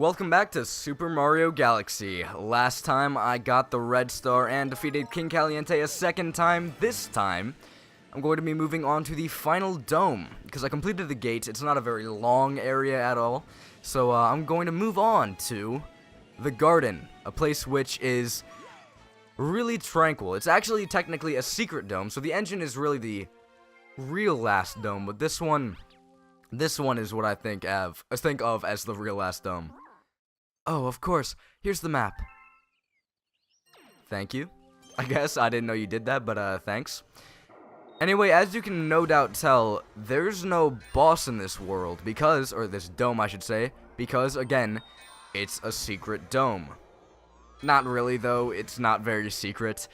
Welcome back to Super Mario Galaxy. Last time I got the red star and defeated King Caliente a second time. This time, I'm going to be moving on to the final dome, because I completed the gates. It's not a very long area at all, so I'm going to move on to the garden, a place which is really tranquil. It's actually technically a secret dome, so the engine is really the real last dome, but this one is what I think of as the real last dome. Oh, of course. Here's the map. Thank you. I guess I didn't know you did that, but thanks. Anyway, as you can no doubt tell, there's no boss in this world because, or this dome I should say, because again, it's a secret dome. Not really though, it's not very secret.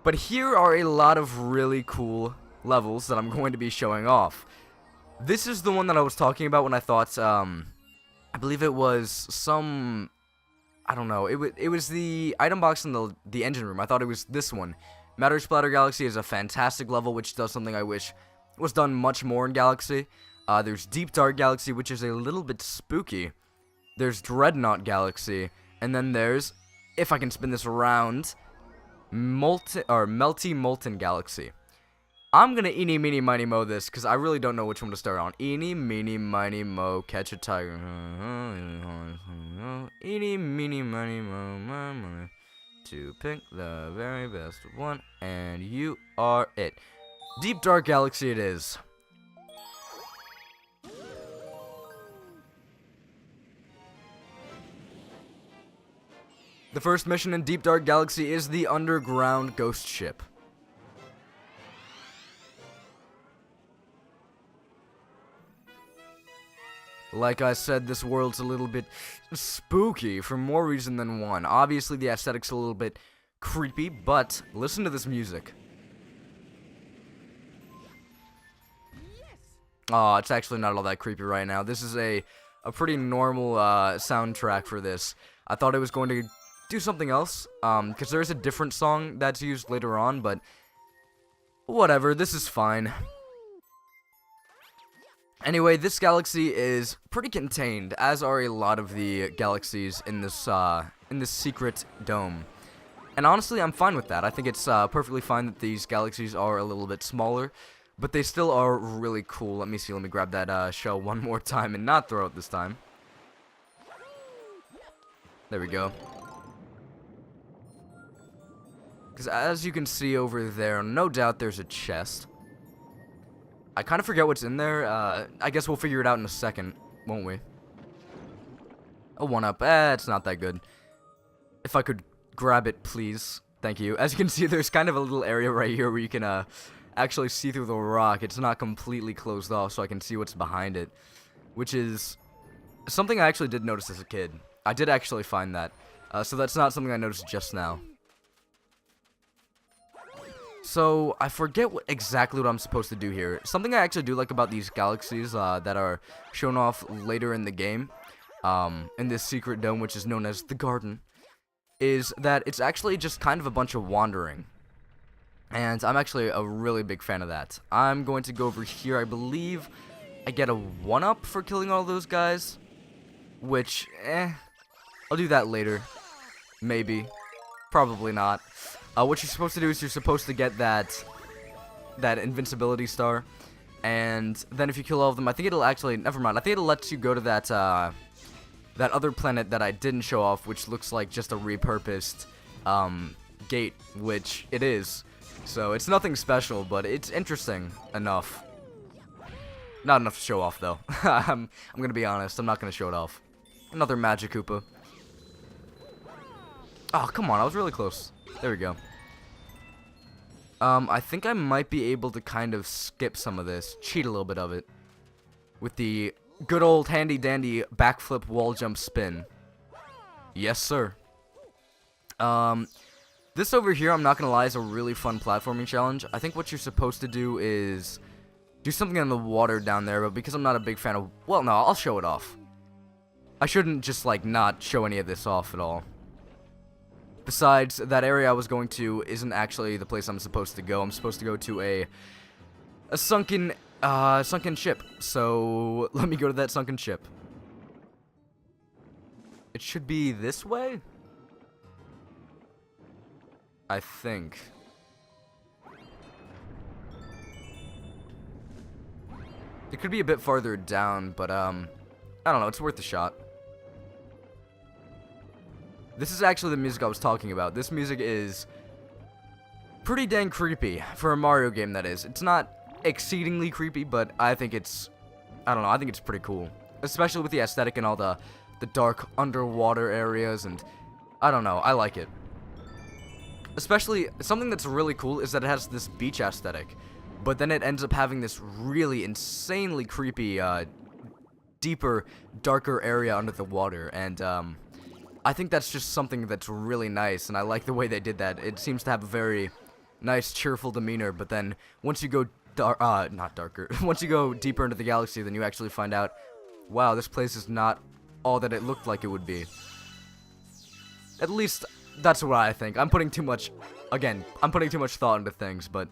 But here are a lot of really cool levels that I'm going to be showing off. This is the one that I was talking about when I thought, I believe it was some, I don't know, it was the item box in the engine room. I thought it was this one. Matter Splatter Galaxy is a fantastic level, which does something I wish was done much more in Galaxy. There's Deep Dark Galaxy, which is a little bit spooky. There's Dreadnought Galaxy, and then there's, if I can spin this around, Melty Molten Galaxy. I'm gonna eeny, meeny, miny, moe this, because I really don't know which one to start on. Eeny, meeny, miny, moe, catch a tiger. Eeny, meeny, miny, moe, to pick the very best one, and you are it. Deep Dark Galaxy it is. The first mission in Deep Dark Galaxy is the underground ghost ship. Like I said, this world's a little bit spooky for more reason than one. Obviously, the aesthetic's a little bit creepy, but listen to this music. Oh, it's actually not all that creepy right now. This is a pretty normal soundtrack for this. I thought it was going to do something else, because there is a different song that's used later on, but whatever, this is fine. Anyway, this galaxy is pretty contained, as are a lot of the galaxies in this secret dome. And honestly, I'm fine with that. I think it's perfectly fine that these galaxies are a little bit smaller, but they still are really cool. Let me grab that shell one more time and not throw it this time. There we go. Because as you can see over there, no doubt there's a chest. I kind of forget what's in there. I guess we'll figure it out in a second, won't we? A 1-up. It's not that good. If I could grab it, please. Thank you. As you can see, there's kind of a little area right here where you can actually see through the rock. It's not completely closed off, so I can see what's behind it. Which is something I actually did notice as a kid. I did actually find that. So that's not something I noticed just now. So, I forget exactly what I'm supposed to do here. Something I actually do like about these galaxies that are shown off later in the game, in this secret dome, which is known as the garden, is that it's actually just kind of a bunch of wandering. And I'm actually a really big fan of that. I'm going to go over here. I believe I get a 1-up for killing all those guys, which, I'll do that later. Maybe. Probably not. What you're supposed to do is you're supposed to get that invincibility star, and then if you kill all of them, I think it'll actually, never mind, I think it'll let you go to that other planet that I didn't show off, which looks like just a repurposed gate, which it is. So it's nothing special, but it's interesting enough. Not enough to show off though. I'm gonna be honest, I'm not gonna show it off. Another Magic Koopa. Oh, come on, I was really close. There we go. I think I might be able to kind of skip some of this, cheat a little bit of it, with the good old handy-dandy backflip wall jump spin. Yes, sir. This over here, I'm not gonna lie, is a really fun platforming challenge. I think what you're supposed to do is do something in the water down there, but because I'm not a big fan of, well, no, I'll show it off. I shouldn't just, like, not show any of this off at all. Besides, that area I was going to isn't actually the place I'm supposed to go. I'm supposed to go to a sunken ship. So, let me go to that sunken ship. It should be this way? I think. It could be a bit farther down, but, I don't know, it's worth a shot. This is actually the music I was talking about. This music is pretty dang creepy, for a Mario game, that is. It's not exceedingly creepy, but I think it's, I don't know, I think it's pretty cool. Especially with the aesthetic and all the dark underwater areas, and I don't know, I like it. Especially, something that's really cool is that it has this beach aesthetic, but then it ends up having this really insanely creepy, deeper, darker area under the water, and, I think that's just something that's really nice, and I like the way they did that. It seems to have a very nice, cheerful demeanor, but then once you go not darker, once you go deeper into the galaxy, then you actually find out, wow, this place is not all that it looked like it would be. At least, that's what I think. I'm putting too much thought into things, but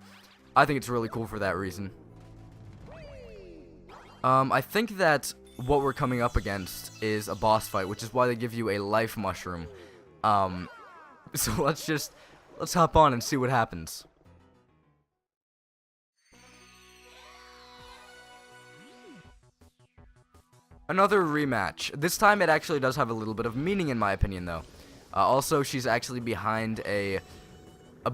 I think it's really cool for that reason. I think that what we're coming up against is a boss fight, which is why they give you a life mushroom. So let's hop on and see what happens. Another rematch. This time it actually does have a little bit of meaning in my opinion, though. Also, she's actually behind a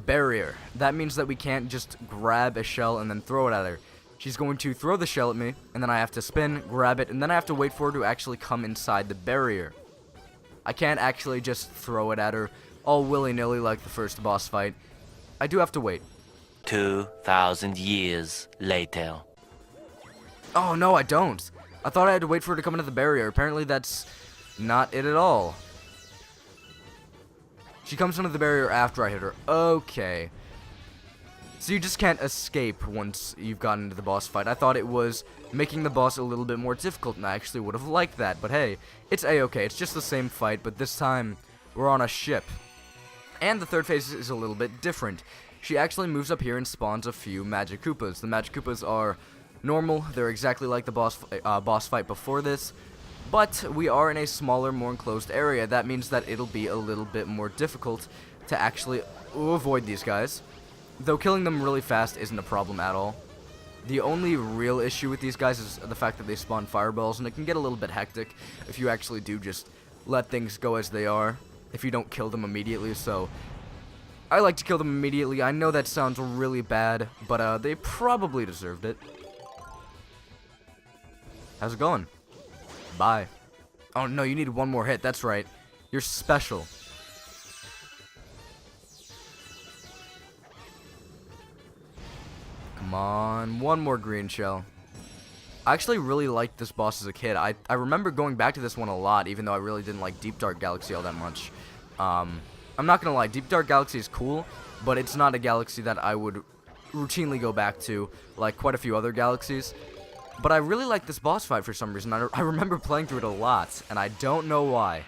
barrier. That means that we can't just grab a shell and then throw it at her. She's going to throw the shell at me, and then I have to spin, grab it, and then I have to wait for her to actually come inside the barrier. I can't actually just throw it at her all willy-nilly like the first boss fight. I do have to wait. 2,000 years later. Oh, no, I don't. I thought I had to wait for her to come into the barrier. Apparently, that's not it at all. She comes into the barrier after I hit her. Okay. So you just can't escape once you've gotten into the boss fight. I thought it was making the boss a little bit more difficult, and I actually would have liked that. But hey, it's a-okay. It's just the same fight, but this time we're on a ship. And the third phase is a little bit different. She actually moves up here and spawns a few Magic Koopas. The Magic Koopas are normal. They're exactly like the boss fight before this. But we are in a smaller, more enclosed area. That means that it'll be a little bit more difficult to actually avoid these guys. Though killing them really fast isn't a problem at all. The only real issue with these guys is the fact that they spawn fireballs, and it can get a little bit hectic if you actually do just let things go as they are, if you don't kill them immediately. So I like to kill them immediately. I know that sounds really bad, but they probably deserved it. How's it going? Bye. Oh no, you need one more hit. That's right. You're special. Come on, one more green shell. I actually really liked this boss as a kid. I remember going back to this one a lot, even though I really didn't like Deep Dark Galaxy all that much. I'm not gonna lie, Deep Dark Galaxy is cool, but it's not a galaxy that I would routinely go back to, like quite a few other galaxies. But I really like this boss fight for some reason. I remember playing through it a lot, and I don't know why.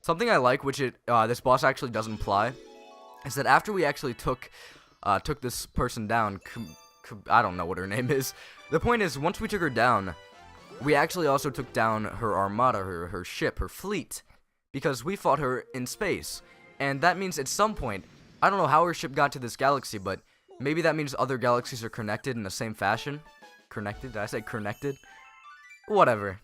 Something I like, which this boss actually does imply, is that after we actually took this person down, I don't know what her name is. The point is, once we took her down, we actually also took down her armada, her ship, her fleet, because we fought her in space. And that means at some point, I don't know how her ship got to this galaxy, but maybe that means other galaxies are connected in the same fashion. Connected? Did I say connected? Whatever.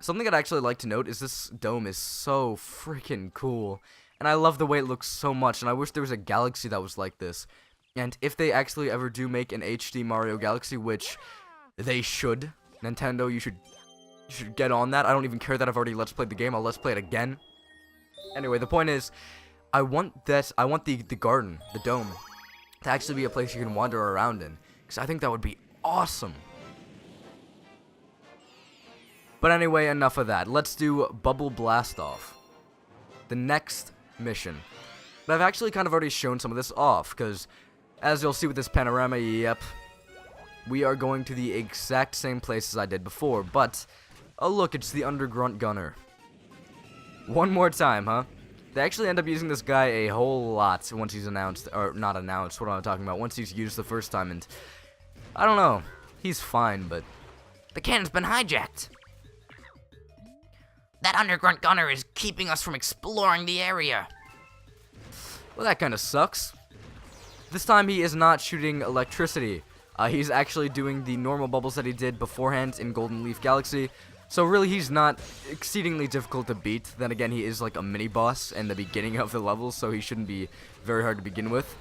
Something I'd actually like to note is this dome is so freaking cool. And I love the way it looks so much, and I wish there was a galaxy that was like this. And if they actually ever do make an HD Mario Galaxy, which they should, Nintendo, you should get on that. I don't even care that I've already Let's Played the game. I'll Let's Play it again. Anyway, the point is, I want the garden, the dome, to actually be a place you can wander around in, because I think that would be awesome. But anyway, enough of that. Let's do Bubble Blast Off, the next mission. But I've actually kind of already shown some of this off, because as you'll see with this panorama, yep, we are going to the exact same place as I did before, but oh look, it's the Undergrunt Gunner. One more time, huh? They actually end up using this guy a whole lot once he's announced, or not announced, what am I talking about, once he's used the first time, and I don't know, he's fine, but The cannon's been hijacked. That underground gunner is keeping us from exploring the area. Well, that kind of sucks. This time he is not shooting electricity. He's actually doing the normal bubbles that he did beforehand in Golden Leaf Galaxy. So really, he's not exceedingly difficult to beat. Then again, he is like a mini-boss in the beginning of the level, so he shouldn't be very hard to begin with.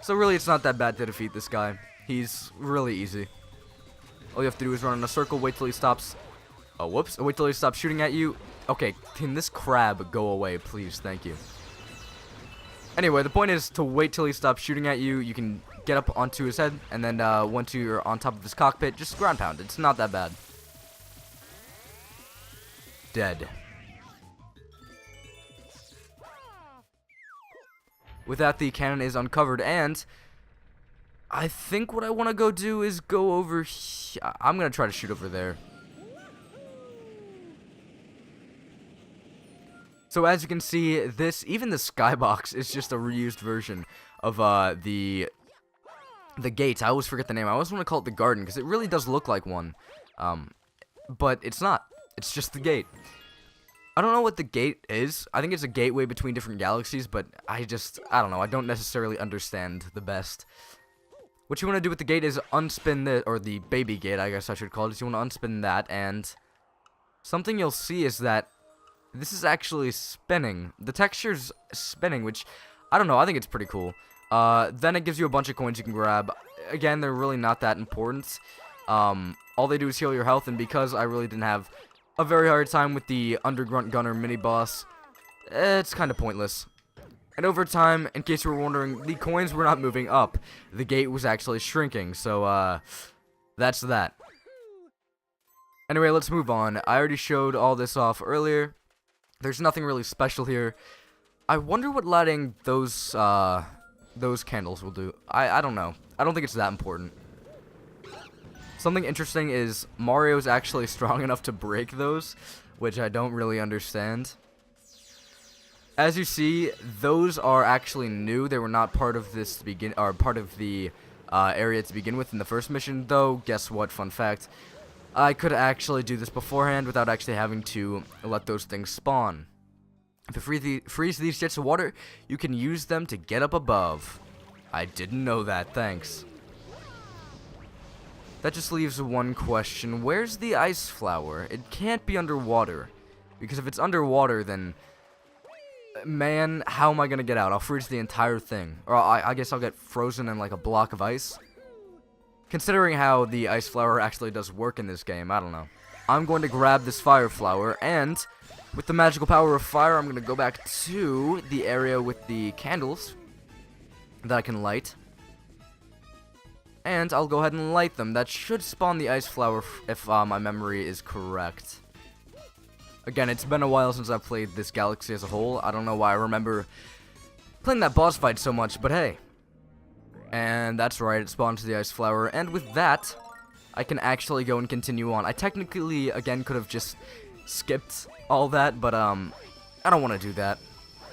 So really, it's not that bad to defeat this guy. He's really easy. All you have to do is run in a circle, wait till he stops. Oh, whoops. Wait till he stops shooting at you. Okay, can this crab go away, please? Thank you. Anyway, the point is to wait till he stops shooting at you. You can get up onto his head, and then once you're on top of his cockpit, just ground pound. It's not that bad. Dead. With that, the cannon is uncovered, and I think what I want to go do is go over here. I'm going to try to shoot over there. So as you can see, even the skybox is just a reused version of the gate. I always forget the name. I always want to call it the garden because it really does look like one. But it's not. It's just the gate. I don't know what the gate is. I think it's a gateway between different galaxies, but I don't know. I don't necessarily understand the best. What you want to do with the gate is unspin the baby gate, I guess I should call it. Is you want to unspin that, and something you'll see is that this is actually spinning. The texture's spinning, which, I don't know, I think it's pretty cool. Then it gives you a bunch of coins you can grab. Again, they're really not that important. All they do is heal your health, and because I really didn't have a very hard time with the Undergrunt Gunner mini-boss, it's kind of pointless. And over time, in case you were wondering, the coins were not moving up. The gate was actually shrinking, so, that's that. Anyway, let's move on. I already showed all this off earlier. There's nothing really special here. I wonder what lighting those candles will do. I don't know. I don't think it's that important. Something interesting is Mario's actually strong enough to break those, which I don't really understand. As you see, those are actually new. They were not part of this part of the area to begin with in the first mission, though. Guess what? Fun fact. I could actually do this beforehand without actually having to let those things spawn. If you freeze these jets of water, you can use them to get up above. I didn't know that, thanks. That just leaves one question. Where's the ice flower? It can't be underwater. Because if it's underwater, then, man, how am I going to get out? I'll freeze the entire thing. Or I guess I'll get frozen in like a block of ice. Considering how the ice flower actually does work in this game, I don't know. I'm going to grab this fire flower, and with the magical power of fire, I'm going to go back to the area with the candles that I can light. And I'll go ahead and light them. That should spawn the ice flower if my memory is correct. Again, it's been a while since I've played this galaxy as a whole. I don't know why I remember playing that boss fight so much, but hey. And that's right, it spawns the ice flower, and with that, I can actually go and continue on. I technically, again, could have just skipped all that, but, I don't want to do that.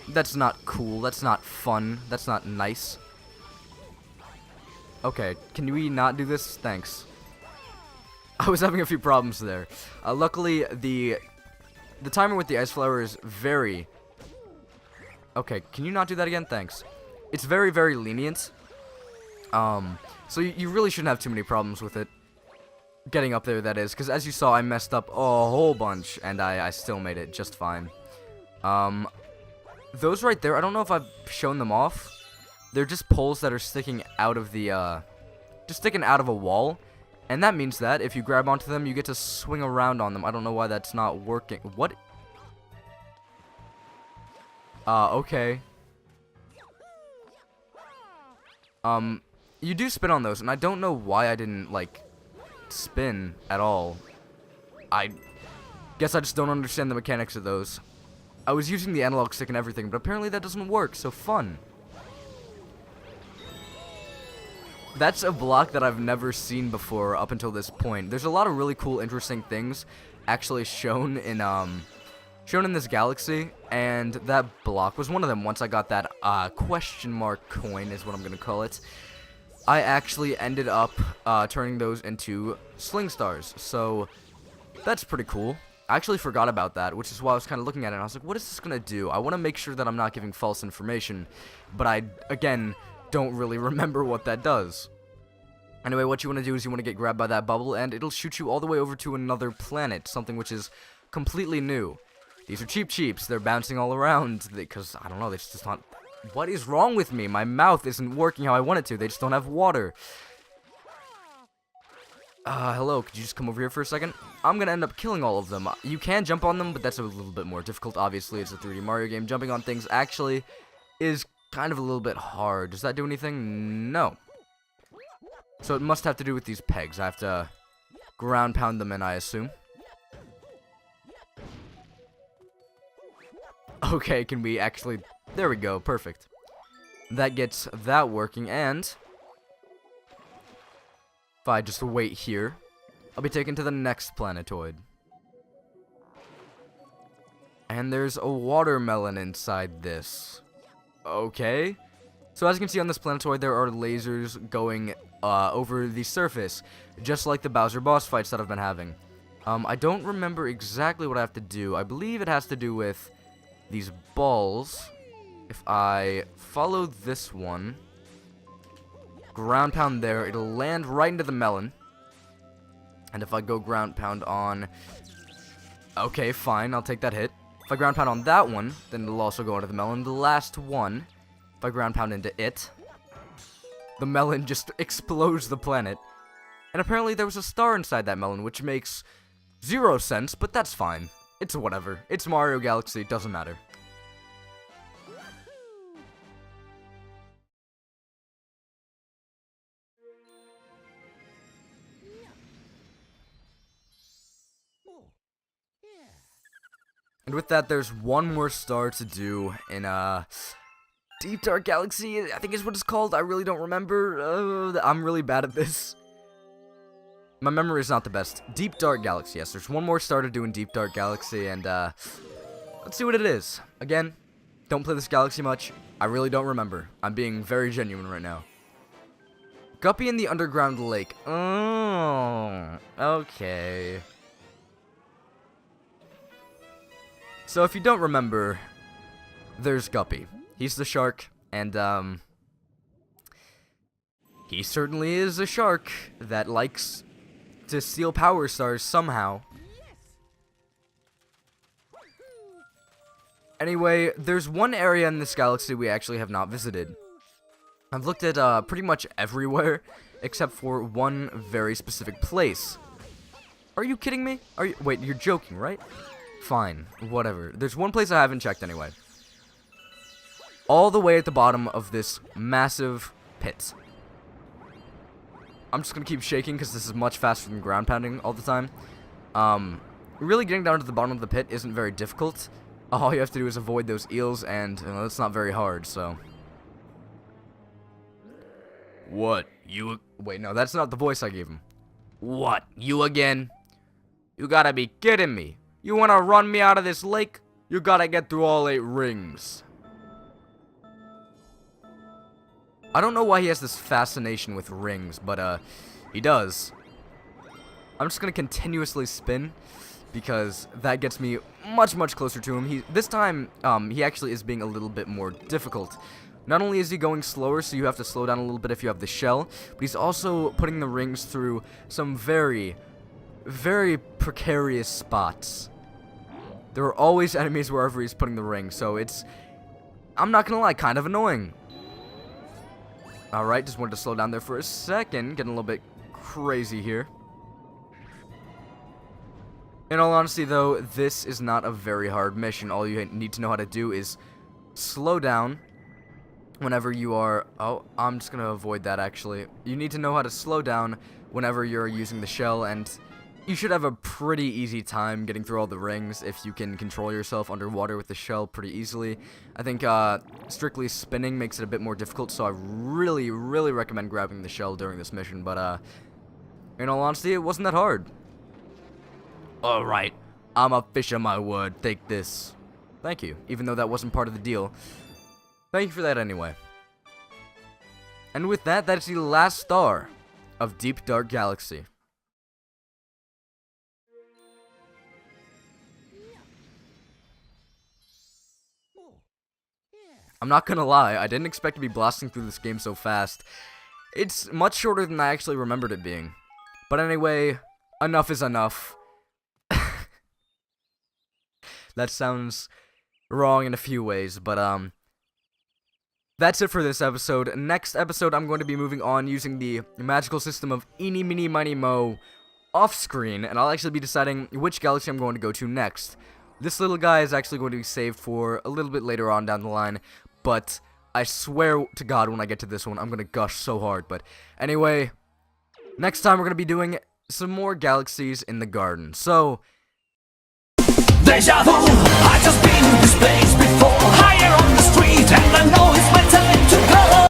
That's not cool, that's not fun, that's not nice. Okay, can we not do this? Thanks. I was having a few problems there. Luckily, the timer with the ice flower is very... Okay, can you not do that again? Thanks. It's very, very lenient. So you really shouldn't have too many problems with it. Getting up there, that is. Because as you saw, I messed up a whole bunch, and I still made it just fine. Those right there, I don't know if I've shown them off. They're just poles that are sticking out of the, just sticking out of a wall. And that means that if you grab onto them, you get to swing around on them. I don't know why that's not working. What? Okay. You do spin on those, and I don't know why I didn't, like, spin at all. I guess I just don't understand the mechanics of those. I was using the analog stick and everything, but apparently that doesn't work, so fun. That's a block that I've never seen before up until this point. There's a lot of really cool, interesting things actually shown in this galaxy, and that block was one of them once I got that question mark coin is what I'm gonna call it. I actually ended up turning those into sling stars. So that's pretty cool. I actually forgot about that, which is why I was kind of looking at it, and I was like, what is this going to do? I want to make sure that I'm not giving false information, but I, again, don't really remember what that does. Anyway, what you want to do is you want to get grabbed by that bubble, and it'll shoot you all the way over to another planet, something which is completely new. These are Cheep Cheeps. They're bouncing all around, because, I don't know, they just not... What is wrong with me? My mouth isn't working how I want it to. They just don't have water. Hello, could you just come over here for a second? I'm gonna end up killing all of them. You can jump on them, but that's a little bit more difficult. Obviously, it's a 3D Mario game. Jumping on things actually is kind of a little bit hard. Does that do anything? No. So it must have to do with these pegs. I have to ground pound them in, I assume. Okay, can we actually... There we go, perfect. That gets that working, and... if I just wait here, I'll be taken to the next planetoid. And there's a watermelon inside this. Okay. So as you can see on this planetoid, there are lasers going over the surface, just like the Bowser boss fights that I've been having. I don't remember exactly what I have to do. I believe it has to do with these balls. If I follow this one, ground pound there, it'll land right into the melon. And if I go ground pound on... Okay, fine, I'll take that hit. If I ground pound on that one, then it'll also go into the melon. The last one, if I ground pound into it, the melon just explodes the planet. And apparently there was a star inside that melon, which makes 0 sense, but that's fine. It's whatever. It's Mario Galaxy, it doesn't matter. And with that, there's one more star to do in, Deep Dark Galaxy, I think is what it's called. I really don't remember. I'm really bad at this. My memory is not the best. Deep Dark Galaxy, yes. There's one more star to do in Deep Dark Galaxy, and, let's see what it is. Again, don't play this galaxy much. I really don't remember. I'm being very genuine right now. Guppy in the Underground Lake. Oh, okay. So if you don't remember, there's Guppy. He's the shark, and he certainly is a shark that likes to steal power stars somehow. Anyway, there's one area in this galaxy we actually have not visited. I've looked at pretty much everywhere, except for one very specific place. Are you kidding me? Wait, you're joking, right? Fine, whatever. There's one place I haven't checked anyway. All the way at the bottom of this massive pit. I'm just gonna keep shaking because this is much faster than ground pounding all the time. Really getting down to the bottom of the pit isn't very difficult. All you have to do is avoid those eels, and it's not very hard, so. What? You? Wait, no, that's not the voice I gave him. What? You again? You gotta be kidding me. You wanna run me out of this lake? You gotta get through all 8 rings. I don't know why he has this fascination with rings, but he does. I'm just gonna continuously spin because that gets me much closer to him. This time he actually is being a little bit more difficult. Not only is he going slower, so you have to slow down a little bit if you have the shell, but he's also putting the rings through some very precarious spots. There are always enemies wherever he's putting the ring, so it's, I'm not gonna lie, kind of annoying. Alright, just wanted to slow down there for a second, getting a little bit crazy here. In all honesty, though, this is not a very hard mission. All you need to know how to do is slow down whenever you are... Oh, I'm just gonna avoid that, actually. You need to know how to slow down whenever you're using the shell, and you should have a pretty easy time getting through all the rings if you can control yourself underwater with the shell pretty easily. I think strictly spinning makes it a bit more difficult, so I really recommend grabbing the shell during this mission, but in all honesty, it wasn't that hard. Alright, I'm a fish of my word, take this. Thank you, even though that wasn't part of the deal. Thank you for that anyway. And with that, that's the last star of Deep Dark Galaxy. I'm not gonna lie, I didn't expect to be blasting through this game so fast. It's much shorter than I actually remembered it being. But anyway, enough is enough. That sounds wrong in a few ways, but that's it for this episode. Next episode, I'm going to be moving on using the magical system of Eeny, Meeny, Miny, Mo off screen, and I'll actually be deciding which galaxy I'm going to go to next. This little guy is actually going to be saved for a little bit later on down the line, but I swear to God when I get to this one, I'm going to gush so hard. But anyway, next time we're going to be doing some more galaxies in the garden. So, Deja vu, I've just been in this place before. Higher on the street, and I know it's my time to go.